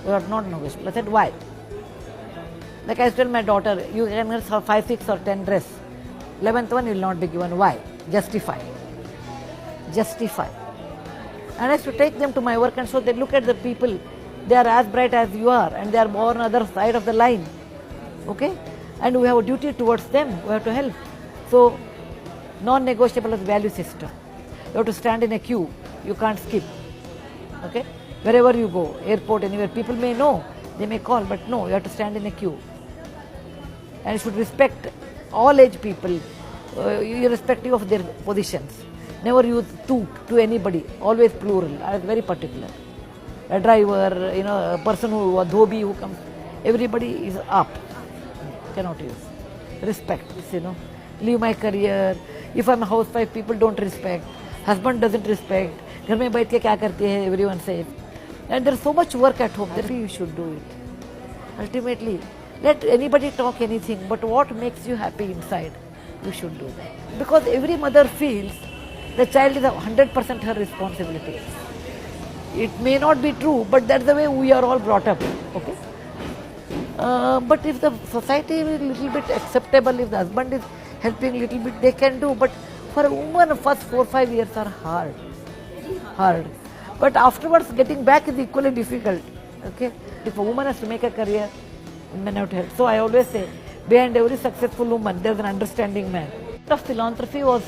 You are not negotiable. I said, why? Like I tell my daughter, you can get 5, 6 or 10 dress. 11th one will not be given. Why? Justify. Justify. And I used to take them to my work and so they look at the people. They are as bright as you are and they are born on the other side of the line. Okay? And we have a duty towards them. We have to help. So, non-negotiable is value system. You have to stand in a queue. You can't skip. Okay? Wherever you go, airport, anywhere, people may know. They may call, but no, you have to stand in a queue. And you should respect all age people, irrespective of their positions. Never use tu to anybody, always plural. I was very particular. A driver, a person who, a dhobi who comes, everybody is up. Cannot use. Respect, leave my career. If I'm a housewife, people don't respect. Husband doesn't respect. घर में बैठ के क्या करती है, everyone says. And there's so much work at home, therefore you should do it. Ultimately, let anybody talk anything, but what makes you happy inside, you should do that. Because every mother feels the child is 100% her responsibility. It may not be true, but that's the way we are all brought up. Okay. But if the society is a little bit acceptable, if the husband is helping a little bit, they can do. But for a woman, first 4-5 years are hard. But afterwards, getting back is equally difficult. Okay. If a woman has to make a career, women have to help. So I always say, behind every successful woman, there's an understanding man. The philanthropy was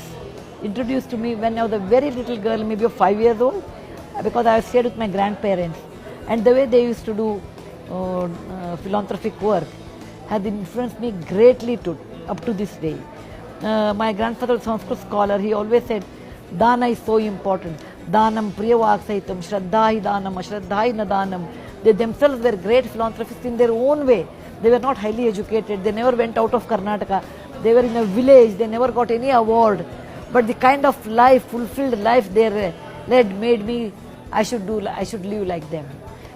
introduced to me when I was a very little girl, maybe 5 years old, because I stayed with my grandparents. And the way they used to do philanthropic work has influenced me greatly up to this day. My grandfather was a Sanskrit scholar. He always said, Dana is so important. Danam priyavak sahitam, shraddha hi danam, ashraddha hi nadanam. They themselves were great philanthropists in their own way. They were not highly educated. They never went out of Karnataka. They were in a village. They never got any award. But the kind of life, fulfilled life they led made me, I should live like them.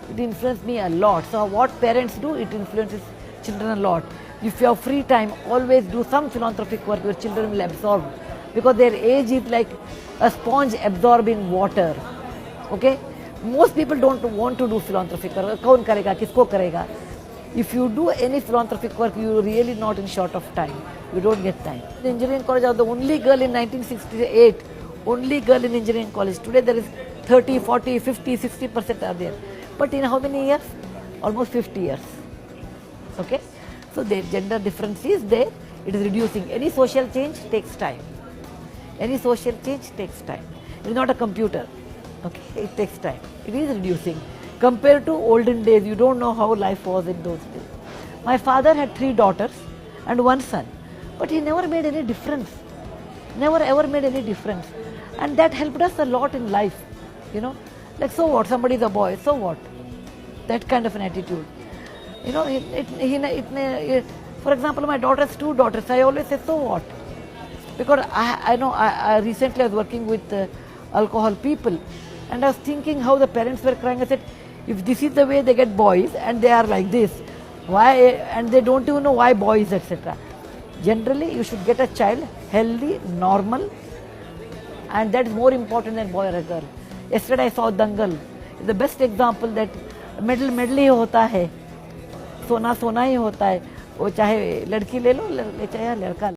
It influenced me a lot. So what parents do, it influences children a lot. If you have free time, always do some philanthropic work your children will absorb. Because their age is like a sponge absorbing water. Okay? Most people don't want to do philanthropic work. Kaun karega, kisko karega? If you do any philanthropic work, you are really not in short of time. You don't get time. The engineering college, I was the only girl in 1968. Only girl in engineering college. Today there is 30, 40, 50, 60% are there. But in how many years? Almost 50 years. Okay? So the gender difference is there. It is reducing. Any social change takes time. Any social change takes time. It is not a computer. Okay? It takes time. It is reducing. Compared to olden days, you don't know how life was in those days. My father had 3 daughters and 1 son. But he never made any difference. Never ever made any difference. And that helped us a lot in life. Like so what? Somebody is a boy. So what? That kind of an attitude. For example, my daughter has 2 daughters. I always say, so what? Because I recently was working with alcohol people, and I was thinking how the parents were crying. I said, if this is the way they get boys and they are like this, why? And they don't even know why boys, etc. Generally, you should get a child healthy, normal, and that is more important than boy or a girl. Yesterday I saw Dangal. It's the best example that medal ही होता है, सोना ही होता है. वो चाहे लड़की ले लो, चाहे लड़का.